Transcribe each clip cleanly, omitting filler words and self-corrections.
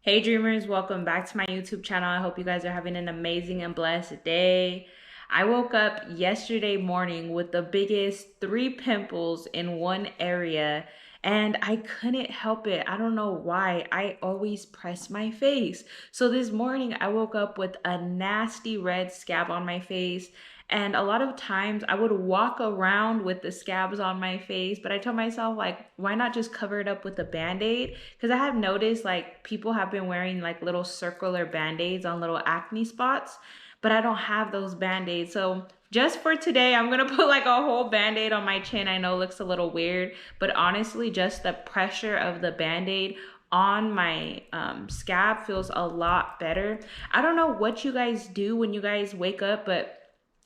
Hey dreamers, welcome back to my YouTube channel. I hope you guys are having an amazing and blessed day. I woke up yesterday morning with the biggest 3 pimples in one area and I couldn't help it. I don't know why. I always press my face. So this morning I woke up with a nasty red scab on my face. And a lot of times I would walk around with the scabs on my face, but I told myself, like, why not just cover it up with a band-aid? Because I have noticed like people have been wearing like little circular band-aids on little acne spots, but I don't have those band-aids. So just for today, I'm gonna put like a whole band-aid on my chin. I know it looks a little weird, but honestly, just the pressure of the band-aid on my scab feels a lot better. I don't know what you guys do when you guys wake up, but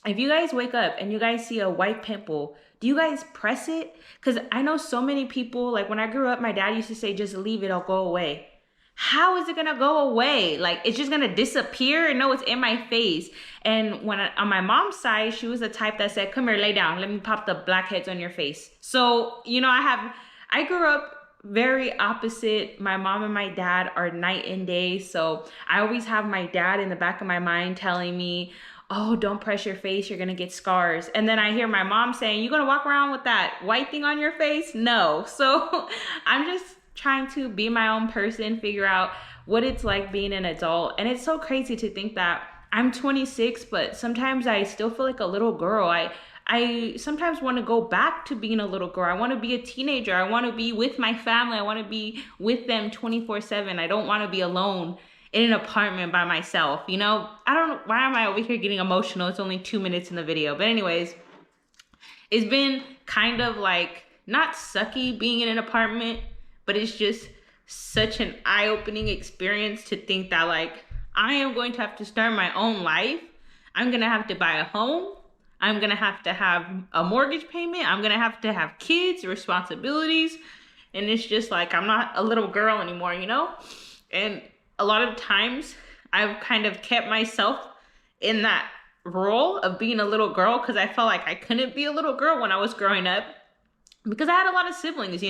if you guys wake up and you guys see a white pimple, do you guys press it? Because I know so many people, like when I grew up, my dad used to say, just leave it, it'll go away. How is it gonna go away? Like, it's just gonna disappear? No, it's in my face. And on my mom's side, she was the type that said, come here, lay down. Let me pop the blackheads on your face. So, I grew up very opposite. My mom and my dad are night and day. So I always have my dad in the back of my mind telling me, oh, don't press your face, you're gonna get scars. And then I hear my mom saying, you gonna walk around with that white thing on your face? No. So I'm just trying to be my own person, figure out what it's like being an adult. And it's so crazy to think that I'm 26, but sometimes I still feel like a little girl. I sometimes want to go back to being a little girl. I want to be a teenager. I want to be with my family. I want to be with them 24/7. I don't want to be alone in an apartment by myself. I don't know, why am I over here getting emotional? It's only 2 minutes in the video. But anyways, it's been kind of like not sucky being in an apartment, but it's just such an eye-opening experience to think that like I am going to have to start my own life. I'm gonna have to buy a home. I'm gonna have to have a mortgage payment. I'm gonna have to have kids, responsibilities. And it's just like I'm not a little girl anymore, And a lot of times I've kind of kept myself in that role of being a little girl because I felt like I couldn't be a little girl when I was growing up because I had a lot of siblings.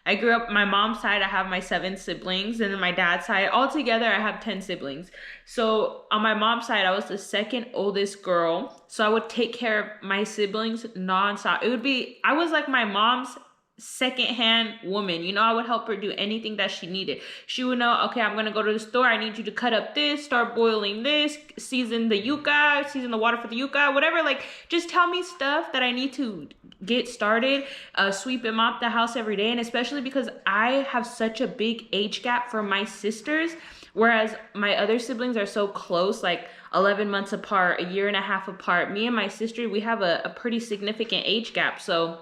I grew up, my mom's side, I have my 7 siblings, and then my dad's side, altogether, I have 10 siblings. So on my mom's side, I was the second oldest girl. So I would take care of my siblings nonstop. I was like my mom's secondhand woman. I would help her do anything that she needed. She would know, okay, I'm gonna go to the store, I need you to cut up this, start boiling this, season the water for the yuca, whatever. Like, just tell me stuff that I need to get started, sweep and mop the house every day. And especially because I have such a big age gap from my sisters, whereas my other siblings are so close, like 11 months apart, a year and a half apart. Me and my sister, we have a pretty significant age gap. So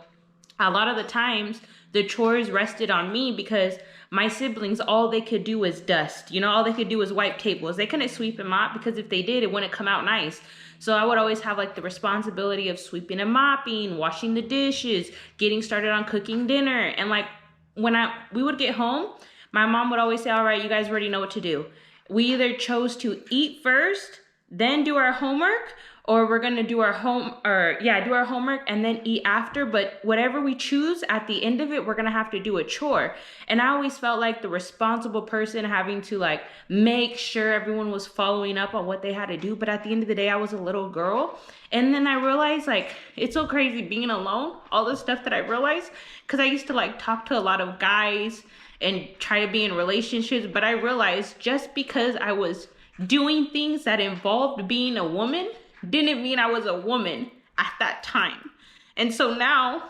a lot of the times the chores rested on me because my siblings, all they could do was dust. All they could do was wipe tables. They couldn't sweep and mop because if they did, it wouldn't come out nice. So I would always have like the responsibility of sweeping and mopping, washing the dishes, getting started on cooking dinner. And like when we would get home, my mom would always say, all right, you guys already know what to do. We either chose to eat first, then do our homework, or we're gonna do our homework and then eat after. But whatever we choose, at the end of it, we're gonna have to do a chore. And I always felt like the responsible person, having to like make sure everyone was following up on what they had to do. But at the end of the day, I was a little girl. And then I realized like it's so crazy being alone, all the stuff that I realized, because I used to like talk to a lot of guys and try to be in relationships. But I realized just because I was doing things that involved being a woman didn't mean I was a woman at that time. And so now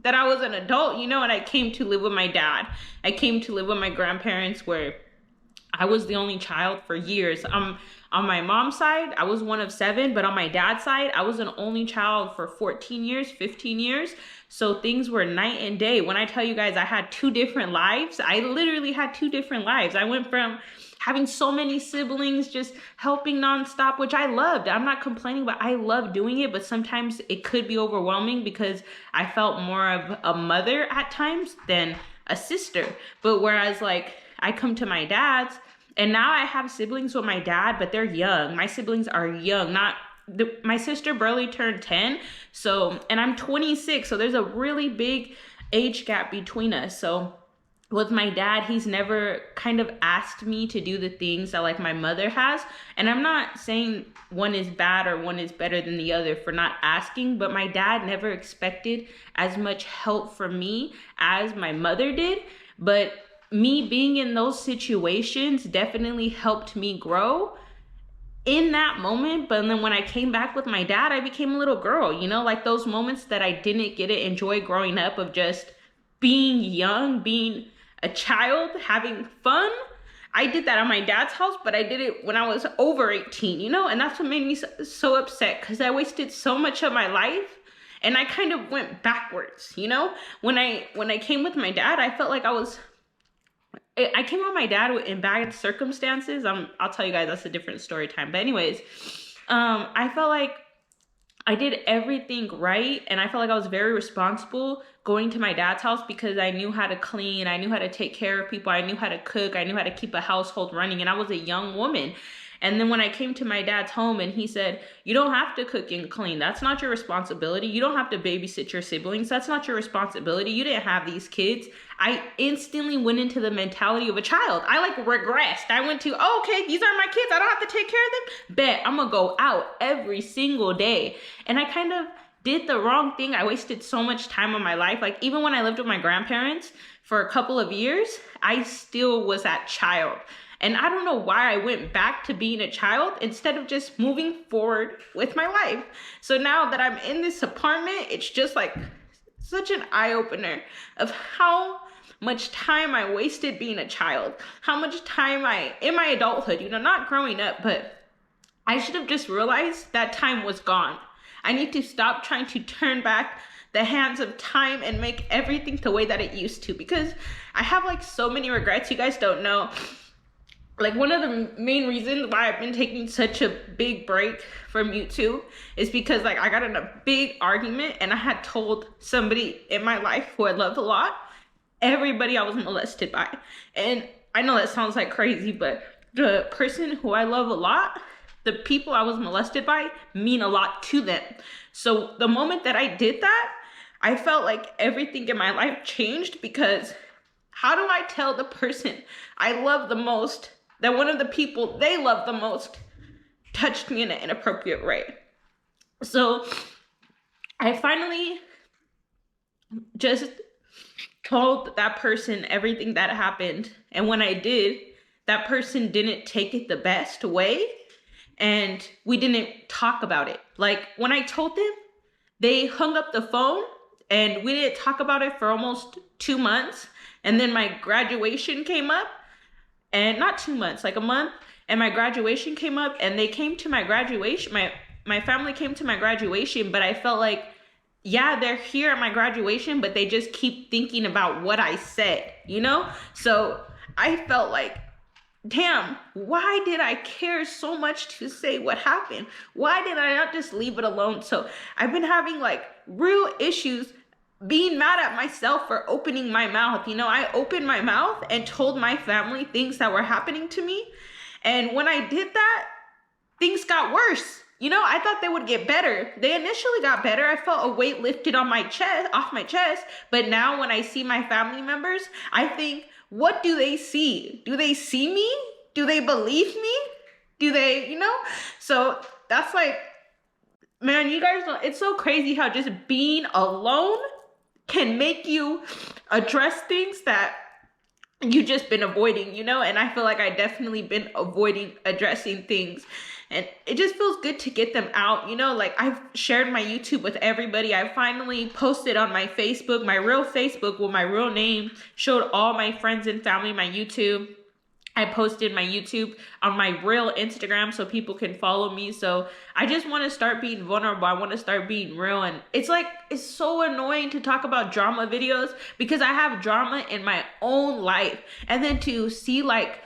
that I was an adult, and I came to live with my dad, I came to live with my grandparents where I was the only child for years. On my mom's side, I was one of 7, but on my dad's side, I was an only child for 14 years, 15 years. So things were night and day. When I tell you guys I had 2 different lives, I literally had 2 different lives. I went from having so many siblings, just helping nonstop, which I loved. I'm not complaining, but I love doing it. But sometimes it could be overwhelming because I felt more of a mother at times than a sister. But whereas like I come to my dad's, and now I have siblings with my dad, but they're young. My siblings are young. My sister barely turned 10. So, and I'm 26. So there's a really big age gap between us. So with my dad, he's never kind of asked me to do the things that like my mother has. And I'm not saying one is bad or one is better than the other for not asking, but my dad never expected as much help from me as my mother did. But me being in those situations definitely helped me grow in that moment. But then when I came back with my dad, I became a little girl, you know, like those moments that I didn't get to enjoy growing up, of just being young, being a child, having fun. I did that at my dad's house, but I did it when I was over 18, you know, and that's what made me so upset, because I wasted so much of my life and I kind of went backwards, you know. When I came with my dad, I felt like I came with my dad in bad circumstances. I'll tell you guys, that's a different story time. But anyways, I felt like I did everything right, and I felt like I was very responsible going to my dad's house, because I knew how to clean, I knew how to take care of people, I knew how to cook, I knew how to keep a household running, and I was a young woman. And then when I came to my dad's home and he said, you don't have to cook and clean. That's not your responsibility. You don't have to babysit your siblings. That's not your responsibility. You didn't have these kids. I instantly went into the mentality of a child. I like regressed. I went to, oh, okay, these are my kids. I don't have to take care of them. Bet I'm gonna go out every single day. And I kind of did the wrong thing. I wasted so much time of my life. Like even when I lived with my grandparents for a couple of years, I still was that child. And I don't know why I went back to being a child instead of just moving forward with my life. So now that I'm in this apartment, it's just like such an eye-opener of how much time I wasted being a child, how much time in my adulthood, you know, not growing up, but I should have just realized that time was gone. I need to stop trying to turn back the hands of time and make everything the way that it used to, because I have like so many regrets. You guys don't know. Like one of the main reasons why I've been taking such a big break from YouTube is because like I got in a big argument and I had told somebody in my life who I love a lot, everybody I was molested by. And I know that sounds like crazy, but the person who I love a lot, the people I was molested by mean a lot to them. So the moment that I did that, I felt like everything in my life changed, because how do I tell the person I love the most that one of the people they love the most touched me in an inappropriate way? So I finally just told that person everything that happened. And when I did, that person didn't take it the best way. And we didn't talk about it. Like when I told them, they hung up the phone and we didn't talk about it for almost 2 months. And then my graduation came up. And not 2 months, like a month, and my graduation came up, and they came to my graduation. My family came to my graduation, but I felt like, yeah, they're here at my graduation, but they just keep thinking about what I said, you know? So I felt like, damn, why did I care so much to say what happened? Why did I not just leave it alone? So I've been having like real issues being mad at myself for opening my mouth. You know, I opened my mouth and told my family things that were happening to me. And when I did that, things got worse. You know, I thought they would get better. They initially got better. I felt a weight lifted on my chest, off my chest. But now when I see my family members, I think, what do they see? Do they see me? Do they believe me? Do they, you know? So that's like, man, you guys know, it's so crazy how just being alone can make you address things that you just been avoiding, you know? And I feel like I definitely been avoiding addressing things, and it just feels good to get them out, you know? Like I've shared my YouTube with everybody. I finally posted on my Facebook, my real Facebook with my real name, showed all my friends and family my YouTube. I posted my YouTube on my real Instagram so people can follow me. So I just want to start being vulnerable. I want to start being real. And it's like, it's so annoying to talk about drama videos because I have drama in my own life. And then to see like,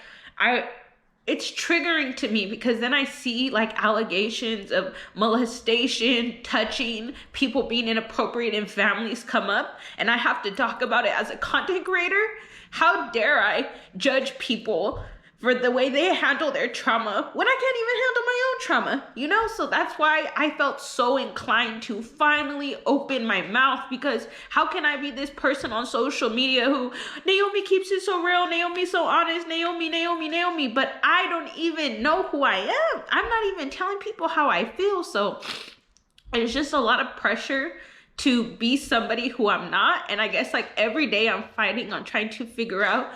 it's triggering to me because then I see like allegations of molestation, touching, people being inappropriate in families come up, and I have to talk about it as a content creator. How dare I judge people for the way they handle their trauma when I can't even handle my own trauma, you know? So that's why I felt so inclined to finally open my mouth, because how can I be this person on social media who, Naomi keeps it so real, Naomi so honest, Naomi, but I don't even know who I am. I'm not even telling people how I feel. So it's just a lot of pressure to be somebody who I'm not. And I guess like every day I'm fighting on trying to figure out,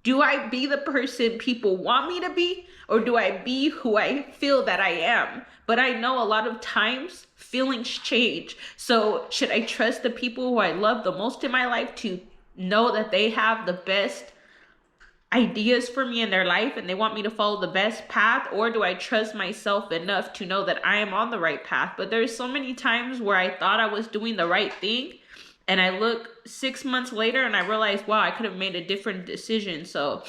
do I be the person people want me to be, or do I be who I feel that I am? But I know a lot of times feelings change. So should I trust the people who I love the most in my life to know that they have the best ideas for me in their life and they want me to follow the best path? Or do I trust myself enough to know that I am on the right path? But there's so many times where I thought I was doing the right thing, and I look 6 months later and I realized, wow, I could have made a different decision. So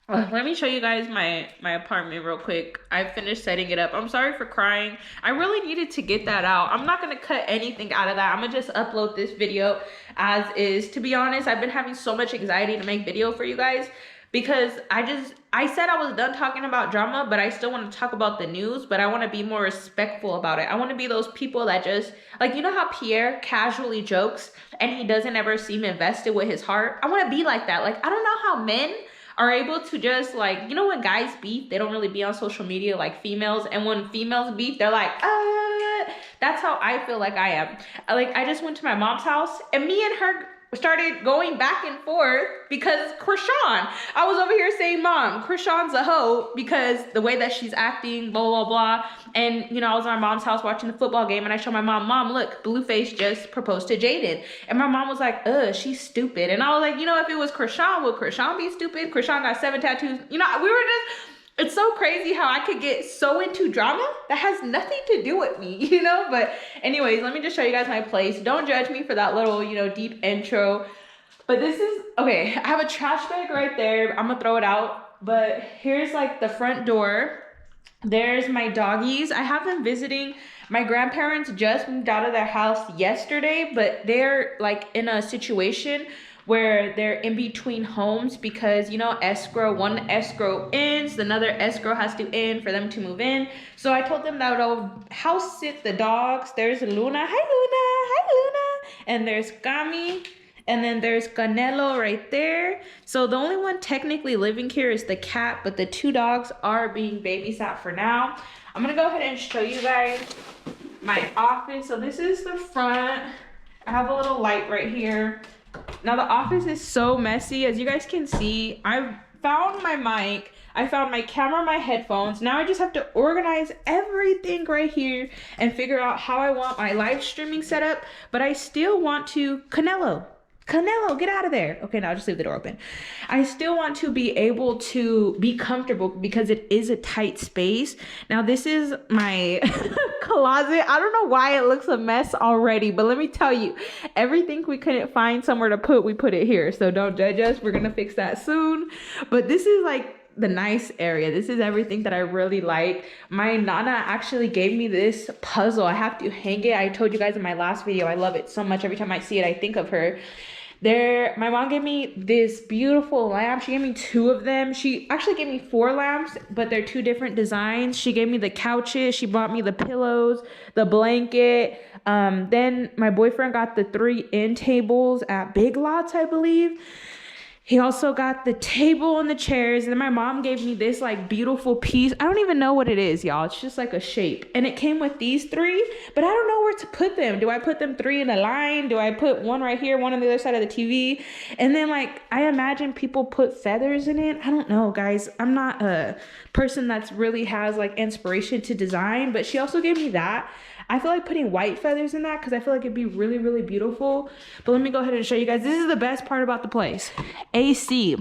let me show you guys my apartment real quick. I finished setting it up. I'm sorry for crying. I really needed to get that out. I'm not gonna cut anything out of that. I'm gonna just upload this video as is. To be honest, I've been having so much anxiety to make video for you guys, because I said I was done talking about drama, but I still want to talk about the news, but I want to be more respectful about it. I want to be those people that just, like, you know how Pierre casually jokes and he doesn't ever seem invested with his heart? I want to be like that. Like, I don't know how men are able to just, like, you know, when guys beef, they don't really be on social media like females, and when females beef, they're like, that's how I feel like I am. Like, I just went to my mom's house and me and her started going back and forth because Krishan, I was over here saying, Mom, Krishan's a hoe because the way that she's acting, blah, blah, blah. And, you know, I was at my mom's house watching the football game and I showed my mom, Mom, look, Blueface just proposed to Jaden. And my mom was like, she's stupid. And I was like, you know, if it was Krishan, would Krishan be stupid? Krishan got 7 tattoos. You know, we were just, it's so crazy how I could get so into drama that has nothing to do with me, you know? But anyways, let me just show you guys my place. Don't judge me for that little, you know, deep intro. But this is, okay, I have a trash bag right there. I'm gonna throw it out. But here's like the front door. There's my doggies. I have them visiting. My grandparents just moved out of their house yesterday, but they're like in a situation where they're in between homes because, you know, one escrow ends, another escrow has to end for them to move in. So I told them that I'll house sit the dogs. There's Luna, hi Luna, and there's Kami, and then there's Canelo right there. So the only one technically living here is the cat, but the 2 dogs are being babysat for now. I'm gonna go ahead and show you guys my office. So this is the front. I have a little light right here. Now the office is so messy. As you guys can see, I found my mic, I found my camera, my headphones. Now I just have to organize everything right here and figure out how I want my live streaming set up. But I still want to, Canelo, get out of there. Okay, now I'll just leave the door open. I still want to be able to be comfortable because it is a tight space. Now this is my closet. I don't know why it looks a mess already, but let me tell you, everything we couldn't find somewhere to put, we put it here. So don't judge us. We're gonna fix that soon. But this is like the nice area. This is everything that I really like. My Nana actually gave me this puzzle. I have to hang it. I told you guys in my last video, I love it so much. Every time I see it, I think of her. My mom gave me this beautiful lamp. She gave me 2 of them. She actually gave me 4 lamps, but they're 2 different designs. She gave me the couches. She bought me the pillows, the blanket. Then my boyfriend got the 3 end tables at Big Lots, I believe. He also got the table and the chairs. And then my mom gave me this like beautiful piece. I don't even know what it is, y'all. It's just like a shape. And it came with these 3, but I don't know where to put them. Do I put them 3 in a line? Do I put one right here, one on the other side of the TV? And then like, I imagine people put feathers in it. I don't know, guys. I'm not a person that's really has like inspiration to design, but she also gave me that. I feel like putting white feathers in that because I feel like it'd be really, really beautiful. But let me go ahead and show you guys. This is the best part about the place. AC.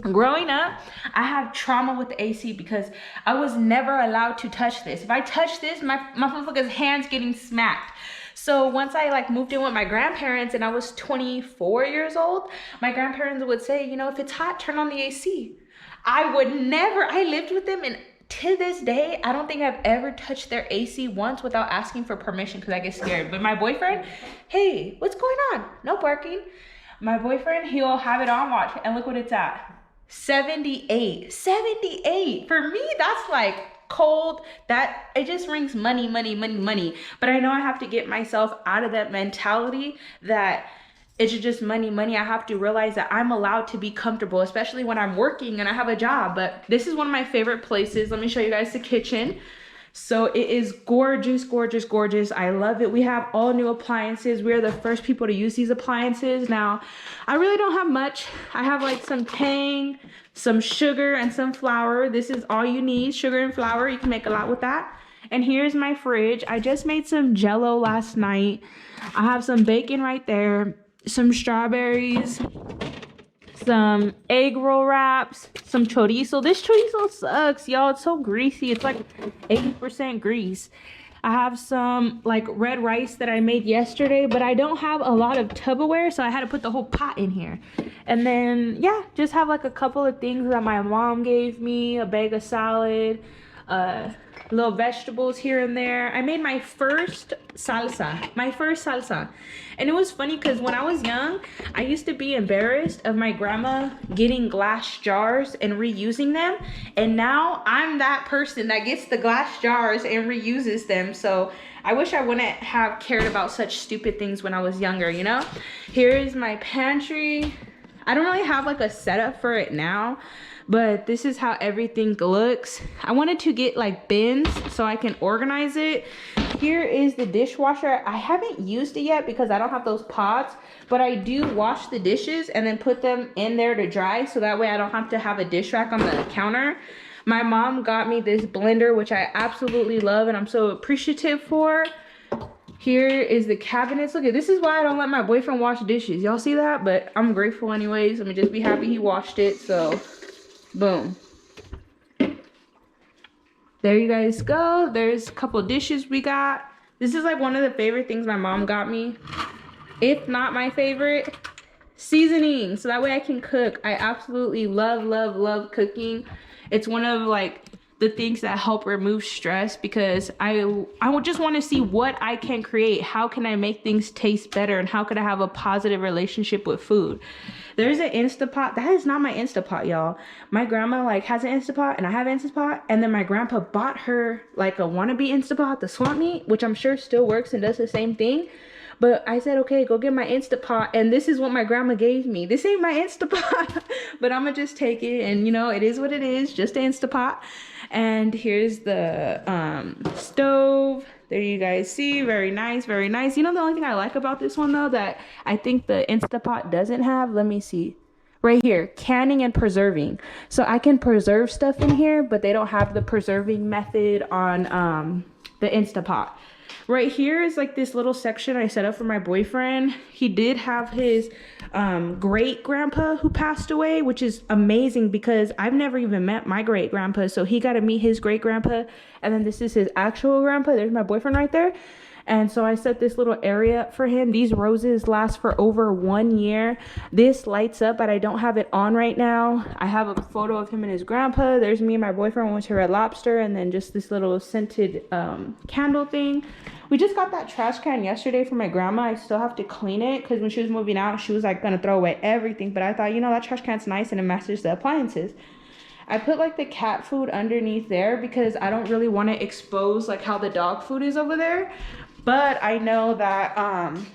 Growing up, I have trauma with the AC because I was never allowed to touch this. If I touch this, my motherfucker's hand's getting smacked. So once I like moved in with my grandparents and I was 24 years old, my grandparents would say, you know, if it's hot, turn on the AC. I lived with them, and to this day, I don't think I've ever touched their AC once without asking for permission because I get scared. But my boyfriend, hey, what's going on? No barking. My boyfriend, he'll have it on, watch, and look what it's at. 78. 78. For me, that's like cold. That it just rings money, money, money, money. But I know I have to get myself out of that mentality that it's just money, money. I have to realize that I'm allowed to be comfortable, especially when I'm working and I have a job. But this is one of my favorite places. Let me show you guys the kitchen. So it is gorgeous, gorgeous, gorgeous. I love it. We have all new appliances. We are the first people to use these appliances. Now, I really don't have much. I have like some Tang, some sugar, and some flour. This is all you need, sugar and flour. You can make a lot with that. And here's my fridge. I just made some Jell-O last night. I have some bacon right there, some strawberries, some egg roll wraps, some chorizo. This chorizo sucks, y'all. It's so greasy. It's like 80% grease. I have some like red rice that I made yesterday, but I don't have a lot of Tupperware, so I had to put the whole pot in here. And then, yeah, just have like a couple of things that my mom gave me, a bag of salad, little vegetables here and there. I made my first salsa. And it was funny because when I was young, I used to be embarrassed of my grandma getting glass jars and reusing them. And now I'm that person that gets the glass jars and reuses them. So I wish I wouldn't have cared about such stupid things when I was younger, you know? Here is my pantry. I don't really have like a setup for it now, but this is how everything looks. I wanted to get like bins so I can organize it. Here is the dishwasher. I haven't used it yet because I don't have those pots, but I do wash the dishes and then put them in there to dry, so that way I don't have to have a dish rack on the counter. My mom got me this blender, which I absolutely love and I'm so appreciative for. Here is the cabinets. Look at this. Is why I don't let my boyfriend wash dishes. Y'all see that? But I'm grateful anyways. Let me just be happy he washed it. So boom, there you guys go. There's a couple dishes we got. This is like one of the favorite things my mom got me, if not my favorite. Seasoning, so that way I can cook. I absolutely love, love, love cooking. It's one of like the things that help remove stress, because I would just want to see what I can create. How can I make things taste better, and how could I have a positive relationship with food? There's an Instapot. That is not my Instapot, y'all. My grandma like has an Instapot and I have an Instapot, and then my grandpa bought her like a wannabe Instapot, the swamp meat, which I'm sure still works and does the same thing. But I said, okay, go get my Instapot. And this is what my grandma gave me. This ain't my Instapot, but I'm gonna just take it. And you know, it is what it is, just an Instapot. And here's the stove. There you guys see, very nice, very nice. You know, the only thing I like about this one though, that I think the Instapot doesn't have, let me see. Right here, canning and preserving. So I can preserve stuff in here, but they don't have the preserving method on the Instapot. Right here is like this little section I set up for my boyfriend. He did have his great grandpa who passed away, which is amazing because I've never even met my great grandpa. So he got to meet his great grandpa. And then this is his actual grandpa. There's my boyfriend right there. And so I set this little area for him. These roses last for over 1 year. This lights up, but I don't have it on right now. I have a photo of him and his grandpa. There's me and my boyfriend went to Red Lobster, and then just this little scented candle thing. We just got that trash can yesterday for my grandma. I still have to clean it because when she was moving out, she was like gonna throw away everything. But I thought, you know, that trash can's nice and it matches the appliances. I put like the cat food underneath there because I don't really want to expose like how the dog food is over there. But I know that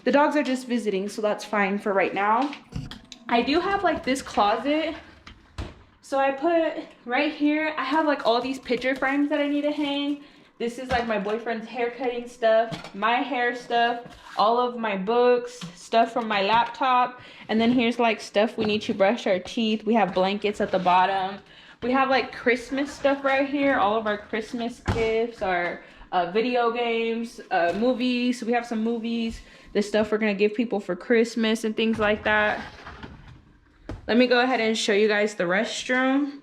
the dogs are just visiting, so that's fine for right now. I do have like this closet. So I put right here, I have like all these picture frames that I need to hang. This is like my boyfriend's hair cutting stuff, my hair stuff, all of my books, stuff from my laptop. And then here's like stuff we need to brush our teeth. We have blankets at the bottom. We have like Christmas stuff right here. All of our Christmas gifts, our video games, movies. We have some movies, the stuff we're gonna give people for Christmas and things like that. Let me go ahead and show you guys the restroom.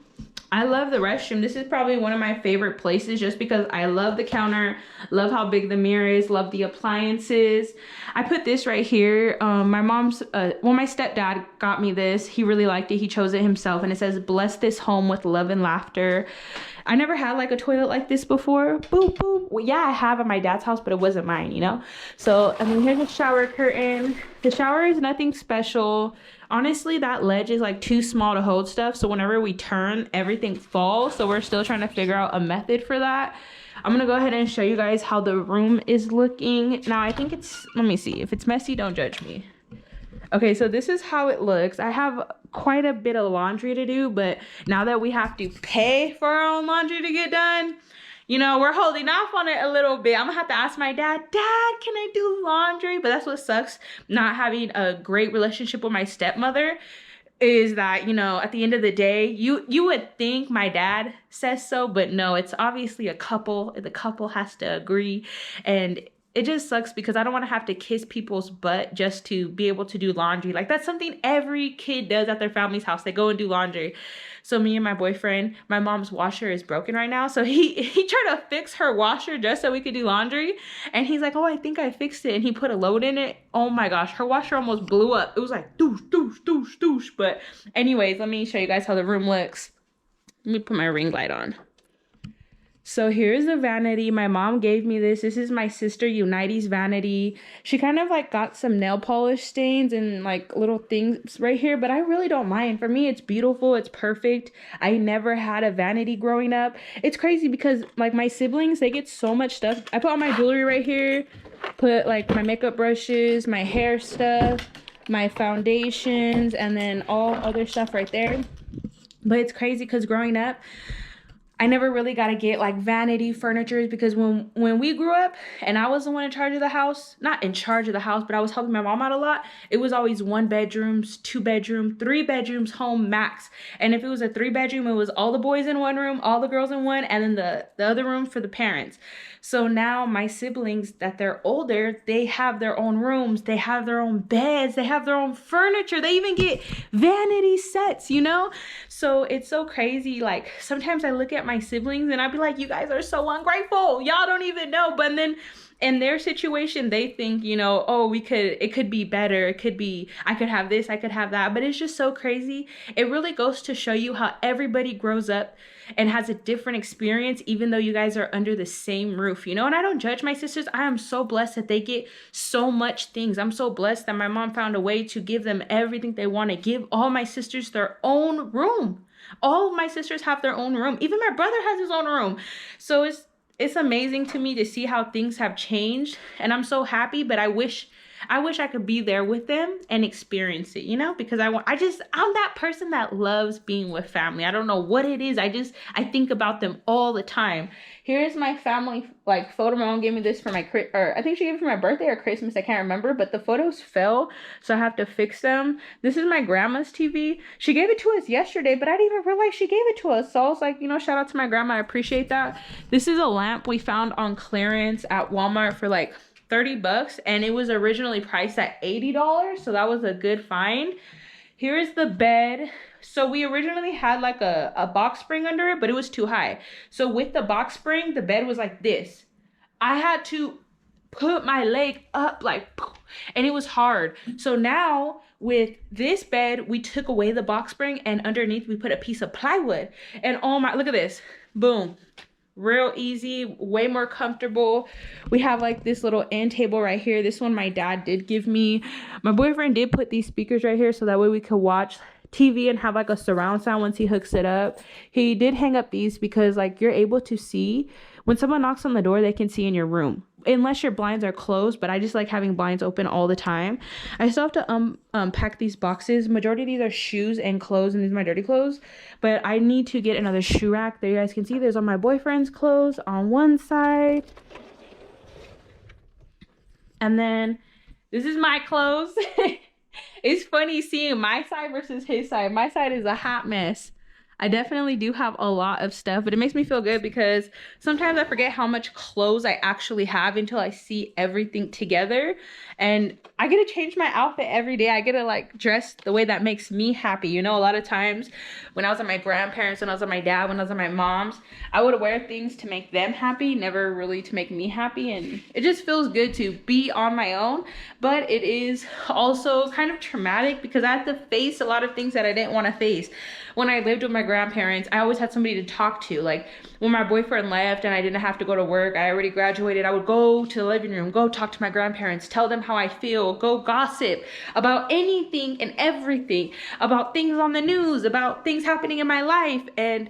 I love the restroom. This is probably one of my favorite places just because I love the counter, love how big the mirror is, love the appliances. I put this right here. My mom's, my stepdad got me this. He really liked it. He chose it himself, and it says, "Bless this home with love and laughter." I never had like a toilet like this before. Boop, boop. Well, yeah, I have at my dad's house, but it wasn't mine, you know? So, I mean, here's a shower curtain. The shower is nothing special. honestly, that ledge is like too small to hold stuff. So whenever we turn, everything falls. So we're still trying to figure out a method for that. I'm gonna go ahead and show you guys how the room is looking. Now, I think it's, let me see. If it's messy, don't judge me. Okay, so this is how it looks. I have quite a bit of laundry to do, but now that we have to pay for our own laundry to get done, you know, we're holding off on it a little bit. I'm gonna have to ask my dad, Dad, can I do laundry? But that's what sucks, not having a great relationship with my stepmother, is that, you know, at the end of the day, you would think my dad says so, but no, it's obviously a couple. The couple has to agree. And it just sucks because I don't want to have to kiss people's butt just to be able to do laundry. Like, that's something every kid does at their family's house. They go and do laundry. So me and my boyfriend, my mom's washer is broken right now. So he tried to fix her washer just so we could do laundry. And he's like, oh, I think I fixed it. And he put a load in it. Oh my gosh, her washer almost blew up. It was like doosh, doosh, doosh, doosh. But anyways, let me show you guys how the room looks. Let me put my ring light on. So here's the vanity. My mom gave me this. This is my sister Unite's vanity. She kind of like got some nail polish stains and like little things right here, but I really don't mind. For me, it's beautiful. It's perfect. I never had a vanity growing up. It's crazy because like my siblings, they get so much stuff. I put all my jewelry right here, put like my makeup brushes, my hair stuff, my foundations, and then all other stuff right there. But it's crazy because growing up, I never really got to get like vanity furniture because when we grew up and I was the one in charge of the house, not in charge of the house, but I was helping my mom out a lot. It was always 1 bedroom, 2 bedroom, 3 bedrooms home max. And if it was a 3 bedroom, it was all the boys in one room, all the girls in one, and then the other room for the parents. So now my siblings that they're older, they have their own rooms, they have their own beds, they have their own furniture, they even get vanity sets, you know? So it's so crazy. Like sometimes I look at my siblings and I'd be like, you guys are so ungrateful. Y'all don't even know. But then in their situation, they think, you know, oh, it could be better. It could be, I could have this, I could have that. But it's just so crazy. It really goes to show you how everybody grows up and has a different experience, even though you guys are under the same roof, you know? And I don't judge my sisters. I am so blessed that they get so much things. I'm so blessed that my mom found a way to give them everything they want to give all my sisters their own room. All of my sisters have their own room. Even my brother has his own room. So it's amazing to me to see how things have changed. And I'm so happy, but I wish I could be there with them and experience it, you know, because I'm that person that loves being with family. I don't know what it is. I think about them all the time. Here's my family like photo. My mom gave me this for I think she gave it for my birthday or Christmas. I can't remember, but the photos fell, so I have to fix them. This is my grandma's TV. She gave it to us yesterday, but I didn't even realize she gave it to us. So I was like, you know, shout out to my grandma. I appreciate that. This is a lamp we found on clearance at Walmart for like $30, and it was originally priced at $80, so that was a good find. Here is the bed. So we originally had like a box spring under it, but it was too high. So with the box spring, the bed was like this. I had to put my leg up like, and it was hard. So now with this bed, we took away the box spring and underneath we put a piece of plywood. And oh my, look at this, boom. Real easy, way more comfortable. We have like this little end table right here. This one my dad did give me. My boyfriend did put these speakers right here so that way we could watch TV and have like a surround sound once he hooks it up. He did hang up these because like you're able to see when someone knocks on the door, they can see in your room unless your blinds are closed, but I just like having blinds open all the time. I still have to unpack these boxes. Majority of these are shoes and clothes, and these are my dirty clothes, but I need to get another shoe rack. There you guys can see there's all my boyfriend's clothes on one side, and then this is my clothes. It's funny seeing my side versus his side. My side is a hot mess. I definitely do have a lot of stuff, but it makes me feel good because sometimes I forget how much clothes I actually have until I see everything together. And I get to change my outfit every day. I get to like dress the way that makes me happy. You know, a lot of times when I was at my grandparents, when I was at my dad, when I was at my mom's, I would wear things to make them happy, never really to make me happy. And it just feels good to be on my own. But it is also kind of traumatic because I had to face a lot of things that I didn't want to face. When I lived with my grandparents, I always had somebody to talk to. Like when my boyfriend left and I didn't have to go to work, I already graduated, I would go to the living room, go talk to my grandparents, tell them how I feel, go gossip about anything and everything, about things on the news, about things happening in my life. And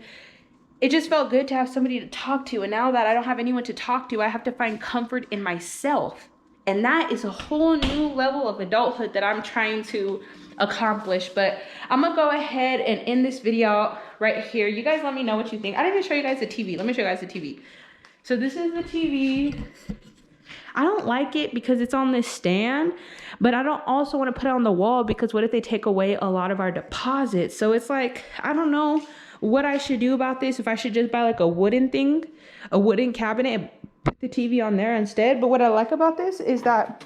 it just felt good to have somebody to talk to. And now that I don't have anyone to talk to, I have to find comfort in myself. And that is a whole new level of adulthood that I'm trying to accomplish. But I'm gonna go ahead and end this video right here. You guys let me know what you think. I didn't even show you guys the TV. Let me show you guys the TV. So this is the TV. I don't like it because it's on this stand, but I don't also want to put it on the wall because what if they take away a lot of our deposits? So it's like, I don't know what I should do about this. If I should just buy like a wooden thing, a wooden cabinet, and put the TV on there instead. But what I like about this is that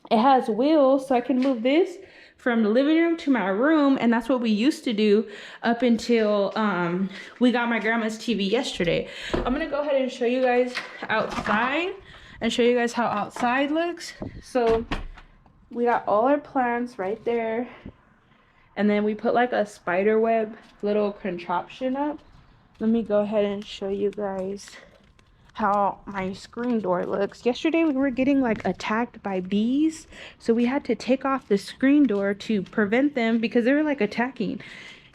it has wheels, so I can move this from the living room to my room. And that's what we used to do up until we got my grandma's TV yesterday. I'm gonna go ahead and show you guys outside and show you guys how outside looks. So we got all our plants right there. And then we put like a spider web little contraption up. Let me go ahead and show you guys how my screen door looks. Yesterday we were getting like attacked by bees. So we had to take off the screen door to prevent them because they were like attacking.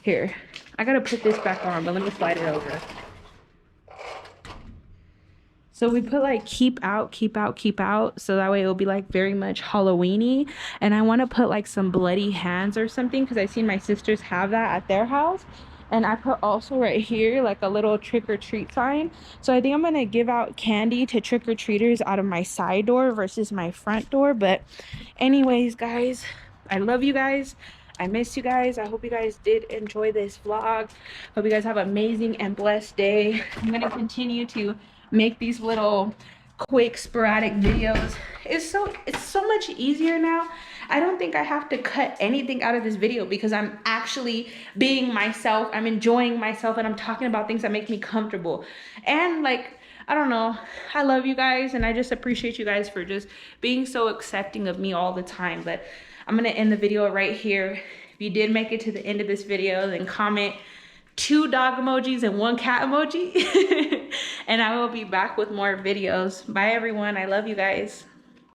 Here, I gotta put this back on, but let me slide it over. So we put like keep out, keep out, keep out. So that way it'll be like very much Halloween-y. And I want to put like some bloody hands or something because I've seen my sisters have that at their house. And I put also right here like a little trick-or-treat sign. So I think I'm going to give out candy to trick-or-treaters out of my side door versus my front door. But anyways, guys, I love you guys. I miss you guys. I hope you guys did enjoy this vlog. Hope you guys have an amazing and blessed day. I'm going to continue to make these little quick sporadic videos. It's so much easier now. I don't think I have to cut anything out of this video because I'm actually being myself. I'm enjoying myself and I'm talking about things that make me comfortable. And like, I don't know, I love you guys and I just appreciate you guys for just being so accepting of me all the time. But I'm gonna end the video right here. If you did make it to the end of this video, then comment 2 dog emojis and 1 cat emoji. And I will be back with more videos. Bye everyone. I love you guys.